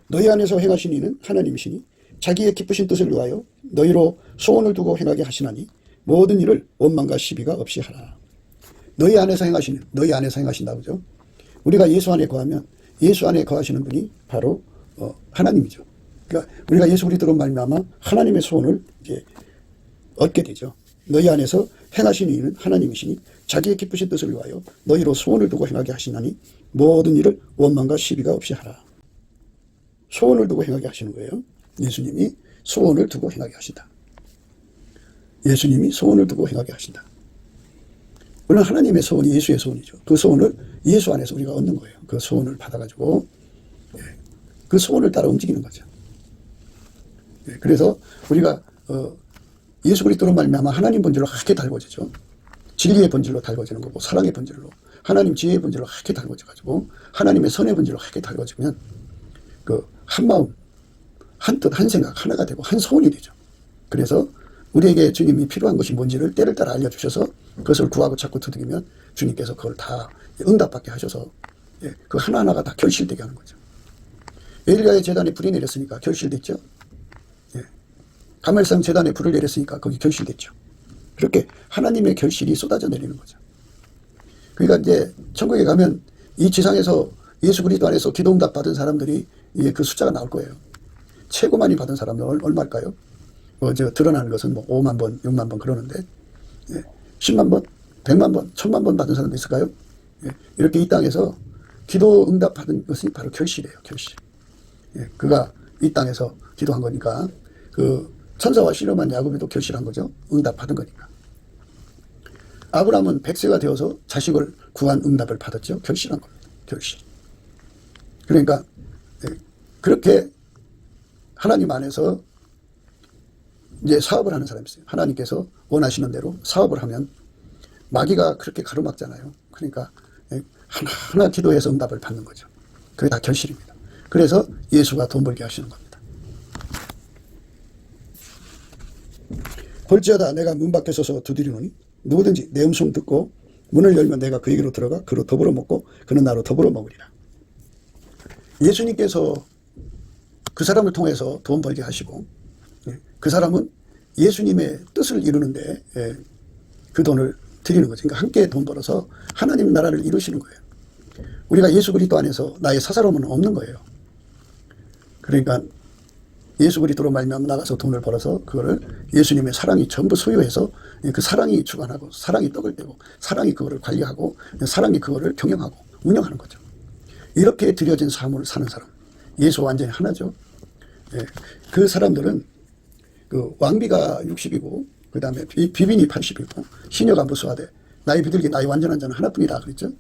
너희 안에서 행하신 이는 하나님이시니 자기의 기쁘신 뜻을 위하여 너희로 소원을 두고 행하게 하시나니 모든 일을 원망과 시비가 없이 하라. 너희 안에서 행하시는, 너희 안에서 행하신다 그죠? 우리가 예수 안에 거하면 예수 안에 거하시는 분이 바로 하나님이죠. 그러니까 우리가 예수 그리스도로 말미암아 하나님의 소원을 이제 얻게 되죠. 너희 안에서 행하시는 이는 하나님이시니 자기의 기쁘신 뜻을 위하여 너희로 소원을 두고 행하게 하시나니 모든 일을 원망과 시비가 없이 하라. 소원을 두고 행하게 하시는 거예요. 예수님이 소원을 두고 행하게 하신다. 예수님이 소원을 두고 행하게 하신다. 물론 하나님의 소원이 예수의 소원이죠. 그 소원을 예수 안에서 우리가 얻는 거예요. 그 소원을 받아가지고 그 소원을 따라 움직이는 거죠. 그래서 우리가 예수 그리스도로 말미암아 하나님 본질로 하얗게 달궈지죠. 진리의 본질로 달궈지는 거고 사랑의 본질로 하나님 지혜의 본질로 하얗게 달궈져가지고 하나님의 선의 본질로 하얗게 달궈지면 그 한 마음, 한 뜻, 한 생각 하나가 되고 한 소원이 되죠. 그래서 우리에게 주님이 필요한 것이 뭔지를 때를 따라 알려주셔서 그것을 구하고 찾고 두드리면 주님께서 그걸 다 응답받게 하셔서 그 하나하나가 다 결실되게 하는 거죠. 엘리야의 제단에 불이 내렸으니까 결실됐죠. 가멜산 제단에 불을 내렸으니까 거기 결실됐죠. 그렇게 하나님의 결실이 쏟아져 내리는 거죠. 그러니까 이제 천국에 가면 이 지상에서 예수 그리스도 안에서 기도응답 받은 사람들이 그 숫자가 나올 거예요. 최고 많이 받은 사람은 얼마일까요? 드러나는 것은 5만 번, 6만 번 그러는데 10만 번, 100만 번, 1000만 번 받은 사람도 있을까요? 이렇게 이 땅에서 기도 응답 받은 것이 바로 결실이에요. 결실. 그가 이 땅에서 기도한 거니까 그 천사와 씨름한 야곱에도 결실한 거죠. 응답 받은 거니까. 아브라함은 100세가 되어서 자식을 구한 응답을 받았죠. 결실한 겁니다. 결실. 그러니까 그렇게 하나님 안에서 이제 사업을 하는 사람이 있어요. 하나님께서 원하시는 대로 사업을 하면 마귀가 그렇게 가로막잖아요. 그러니까 하나하나 기도해서 응답을 받는 거죠. 그게 다 결실입니다. 그래서 예수가 돈 벌게 하시는 겁니다. 볼지어다 내가 문 밖에 서서 두드리노니 누구든지 내 음성 듣고 문을 열면 내가 그에게로 들어가 그로 더불어 먹고 그는 나로 더불어 먹으리라. 예수님께서 그 사람을 통해서 돈 벌게 하시고 그 사람은 예수님의 뜻을 이루는데 그 돈을 드리는 거죠. 그러니까 함께 돈 벌어서 하나님 나라를 이루시는 거예요. 우리가 예수 그리스도 안에서 나의 사사로움은 없는 거예요. 그러니까 예수 그리스도로 말미암아 나가서 돈을 벌어서 그거를 예수님의 사랑이 전부 소유해서 그 사랑이 주관하고 사랑이 떡을 떼고 사랑이 그거를 관리하고 사랑이 그거를 경영하고 운영하는 거죠. 이렇게 드려진 삶을 사는 사람, 예수 완전히 하나죠. 그 사람들은 그 왕비가 60이고 그 다음에 비빈이 80이고 시녀가 무수하되 나의 비둘기 나의 완전한 자는 하나뿐이다 그랬죠.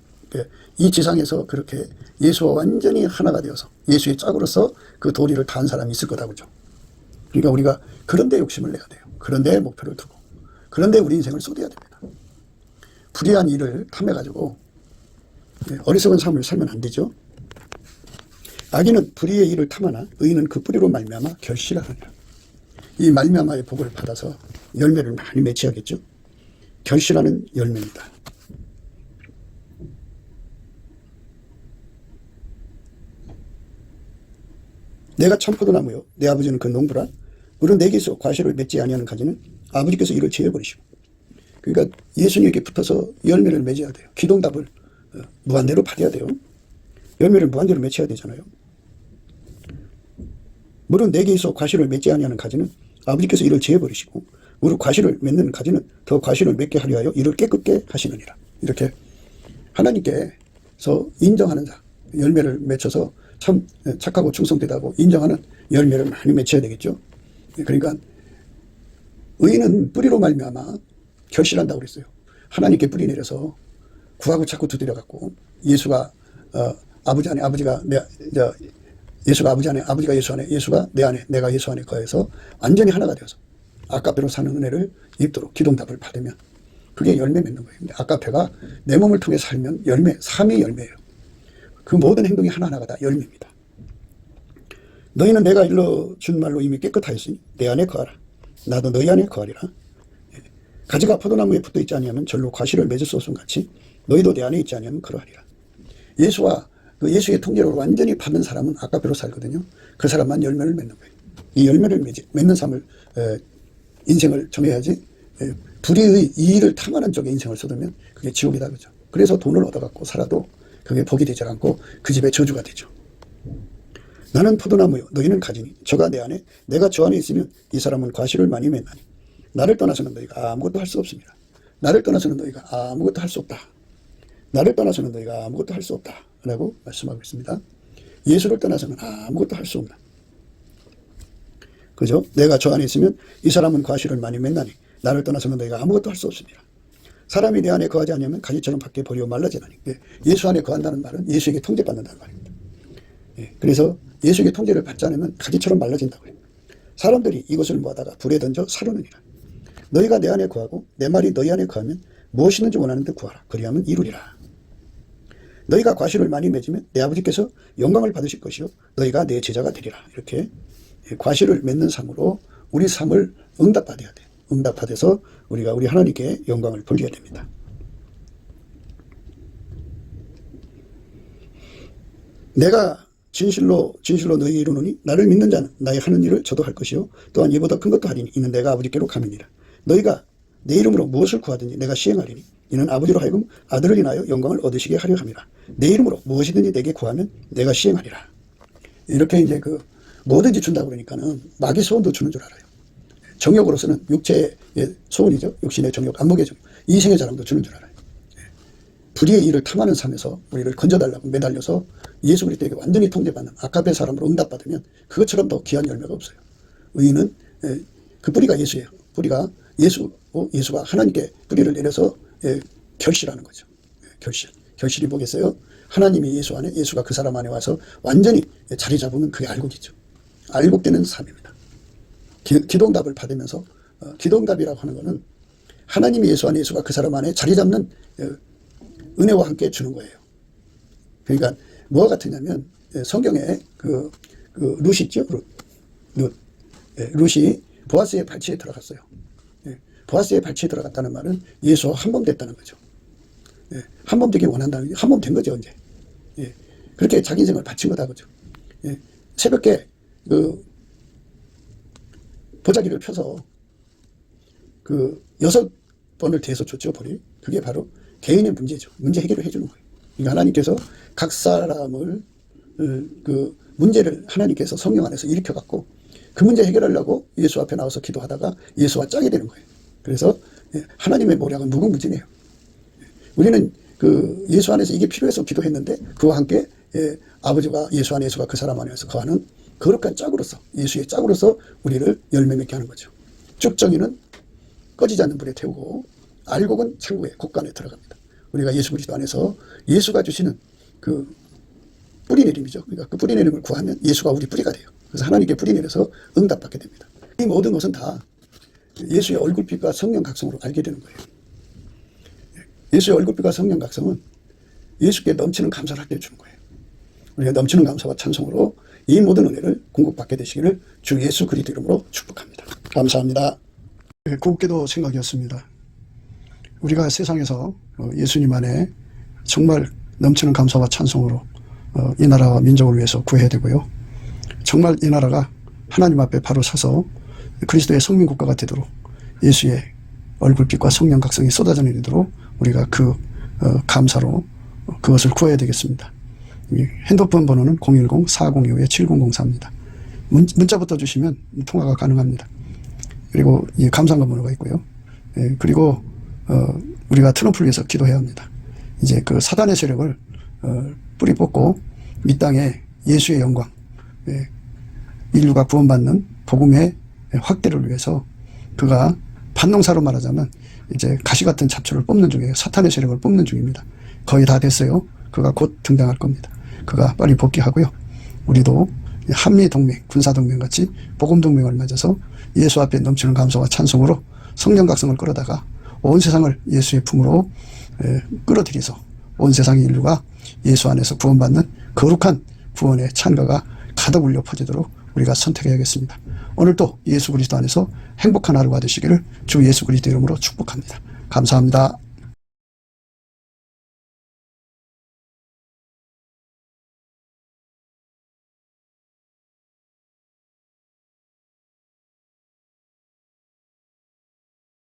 이 지상에서 그렇게 예수와 완전히 하나가 되어서 예수의 짝으로서 그 도리를 다한 사람이 있을 거다 그죠. 그러니까 우리가 그런 데 욕심을 내야 돼요. 그런 데 목표를 두고 그런 데 우리 인생을 쏟아야 됩니다. 불의한 일을 탐해가지고 어리석은 삶을 살면 안 되죠. 악인은 불의의 일을 탐하나 의인은 그 뿌리로 말미암아 결실하느니라. 이 말미암아의 복을 받아서 열매를 많이 맺어야겠죠. 결실하는 열매입니다. 내가 참 포도나무요 내 아버지는 그 농부라. 우리는 내게서 과실을 맺지 아니하는 가지는 아버지께서 이를 제어버리시고. 그러니까 예수님에게 붙어서 열매를 맺어야 돼요. 기동답을 무한대로 받아야 돼요. 열매를 무한대로 맺혀야 되잖아요. 물은 내게서 과실을 맺지 아니하는 가지는 아버지께서 이를 제어버리시고 우리 과실을 맺는 가지는 더 과실을 맺게 하려 하여 이를 깨끗게 하시느니라. 이렇게 하나님께서 인정하는 자, 열매를 맺혀서 참 착하고 충성되다고 인정하는 열매를 많이 맺혀야 되겠죠. 그러니까 의인은 뿌리로 말미암아 결실한다고 그랬어요. 하나님께 뿌리 내려서 구하고 자꾸 두드려갖고 예수가 아버지 안에 아버지가 예수가 아버지 안에 아버지가 예수 안에 예수가 내 안에 내가 예수 안에 거해서 완전히 하나가 되어서 아까페로 사는 은혜를 입도록 기동답을 받으면 그게 열매 맺는 거예요. 근데 아까페가 내 몸을 통해 살면 열매, 삶의 열매예요. 그 모든 행동이 하나하나가 다 열매입니다. 너희는 내가 일러준 말로 이미 깨끗하였으니 내 안에 거하라. 나도 너희 안에 거하리라. 가지가 포도나무에 붙어 있지 아니하면 절로 과실을 맺을 수 없음 같이 너희도 내 안에 있지 아니하면 그러하리라. 예수와 그 예수의 통제를 완전히 받는 사람은 아까페로 살거든요. 그 사람만 열매를 맺는 거예요. 이 열매를 맺는 삶을 인생을 정해야지 불의의 이익을 탐하는 쪽에 인생을 쏟으면 그게 지옥이다 그죠. 그래서 돈을 얻어갖고 살아도 그게 복이 되지 않고 그 집에 저주가 되죠. 나는 포도나무요 너희는 가지니 저가 내 안에 내가 저 안에 있으면 이 사람은 과실을 많이 맺나니 나를 떠나서는 너희가 아무것도 할 수 없습니다. 나를 떠나서는 너희가 아무것도 할 수 없다. 나를 떠나서는 너희가 아무것도 할 수 없다 라고 말씀하고 있습니다. 예수를 떠나서는 아무것도 할 수 없나. 그죠? 내가 저 안에 있으면 이 사람은 과실을 많이 맺나니 나를 떠나서는 너희가 아무것도 할 수 없습니다. 사람이 내 안에 거하지 않으면 가지처럼 밖에 버리고 말라지나니. 예수 안에 거한다는 말은 예수에게 통제받는다는 말입니다. 그래서 예수에게 통제를 받지 않으면 가지처럼 말라진다고 해요. 사람들이 이것을 모아다가 불에 던져 사르느니라. 너희가 내 안에 거하고 내 말이 너희 안에 거하면 무엇이든지 원하는 데 구하라. 그리하면 이루리라. 너희가 과실을 많이 맺으면 내 아버지께서 영광을 받으실 것이요 너희가 내 제자가 되리라. 이렇게 과실을 맺는 삶으로 우리 삶을 응답받아야 돼요. 응답받아서 우리가 우리 하나님께 영광을 돌려야 됩니다. 내가 진실로 너희에게 이르노니 나를 믿는 자는 나의 하는 일을 저도 할 것이요 또한 이보다 큰 것도 하리니 이는 내가 아버지께로 감이니라. 너희가 내 이름으로 무엇을 구하든지 내가 시행하리니 이는 아버지로 하여금 아들을 인하여 영광을 얻으시게 하려 함이라. 내 이름으로 무엇이든지 내게 구하면 내가 시행하리라. 이렇게 이제 그 뭐든지 준다고 그러니까는 마귀 소원도 주는 줄 알아요. 정욕으로서는 육체의 소원이죠. 육신의 정욕, 안목의 정욕, 이생의 자랑도 주는 줄 알아요. 불의의 일을 탐하는 삶에서 우리를 건져달라고 매달려서 예수 그리스도에게 완전히 통제받는 아까페 사람으로 응답받으면 그것처럼 더 귀한 열매가 없어요. 의인은 그 뿌리가 예수예요. 뿌리가 예수가 하나님께 뿌리를 내려서 결실하는 거죠. 결실이 뭐겠어요? 하나님이 예수 안에, 예수가 그 사람 안에 와서 완전히 자리 잡으면 그게 알곡이죠. 알곡되는 삶입니다. 기동답을 받으면서 기동답이라고 하는 것은 하나님이 예수 안에, 예수가 그 사람 안에 자리 잡는 은혜와 함께 주는 거예요. 그러니까 뭐가 같으냐면 성경에 그 룻이 있죠. 룻이 보아스의 발치에 들어갔어요. 보아스의 발치에 들어갔다는 말은 예수와 한 몸 됐다는 거죠. 한 몸 되기 원한다는 게 한 몸 된 거죠, 이제. 그렇게 자기 인생을 바친 거다, 그죠. 새벽에 그 보자기를 펴서 그 6번을 대서 줬죠, 볼이. 그게 바로 개인의 문제죠. 문제 해결을 해주는 거예요. 그러니까 하나님께서 각 사람을 그 문제를 하나님께서 성령 안에서 일으켜갖고 그 문제 해결하려고 예수 앞에 나와서 기도하다가 예수와 짝이 되는 거예요. 그래서 하나님의 모략은 무궁무진해요. 우리는 그 예수 안에서 이게 필요해서 기도했는데 그와 함께 아버지가 예수 안에 예수가 그 사람 안에서 거하는 거룩한 짝으로서 예수의 짝으로서 우리를 열매 맺게 하는 거죠. 쭉정이는 꺼지지 않는 불에 태우고 알곡은 창고에 곳간에 들어갑니다. 우리가 예수 그리스도 안에서 예수가 주시는 그 뿌리 내림이죠. 그러니까 그 뿌리 내림을 구하면 예수가 우리 뿌리가 돼요. 그래서 하나님께 뿌리 내려서 응답받게 됩니다. 이 모든 것은 다 예수의 얼굴빛과 성령 각성으로 알게 되는 거예요. 예수의 얼굴빛과 성령 각성은 예수께 넘치는 감사를 하게 해주는 거예요. 우리가 넘치는 감사와 찬송으로 이 모든 은혜를 공급받게 되시기를 주 예수 그리스도 이름으로 축복합니다. 감사합니다. 곱게도 생각이었습니다. 우리가 세상에서 예수님 안에 정말 넘치는 감사와 찬송으로 이 나라와 민족을 위해서 구해야 되고요. 정말 이 나라가 하나님 앞에 바로 서서 그리스도의 성민국가가 되도록 예수의 얼굴빛과 성령 각성이 쏟아져 내리도록 우리가 그 감사로 그것을 구해야 되겠습니다. 핸드폰 번호는 010-4025-7004입니다. 문자부터 주시면 통화가 가능합니다. 그리고 이 감사한가 번호가 있고요. 그리고 우리가 트럼프를 위해서 기도해야 합니다. 이제 그 사단의 세력을 뿌리 뽑고 이 땅에 예수의 영광, 인류가 구원받는 복음의 확대를 위해서 그가 반농사로 말하자면 이제 가시 같은 잡초를 뽑는 중이에요. 사탄의 세력을 뽑는 중입니다. 거의 다 됐어요. 그가 곧 등장할 겁니다. 그가 빨리 복귀하고요. 우리도 한미동맹, 군사동맹 같이 복음동맹을 맺어서 예수 앞에 넘치는 감사와 찬송으로 성령 각성을 끌어다가 온 세상을 예수의 품으로 끌어들여서 온 세상의 인류가 예수 안에서 구원받는 거룩한 구원의 찬가가 가득 울려 퍼지도록 우리가 선택해야겠습니다. 오늘도 예수 그리스도 안에서 행복한 하루가 되시기를 주 예수 그리스도 이름으로 축복합니다. 감사합니다.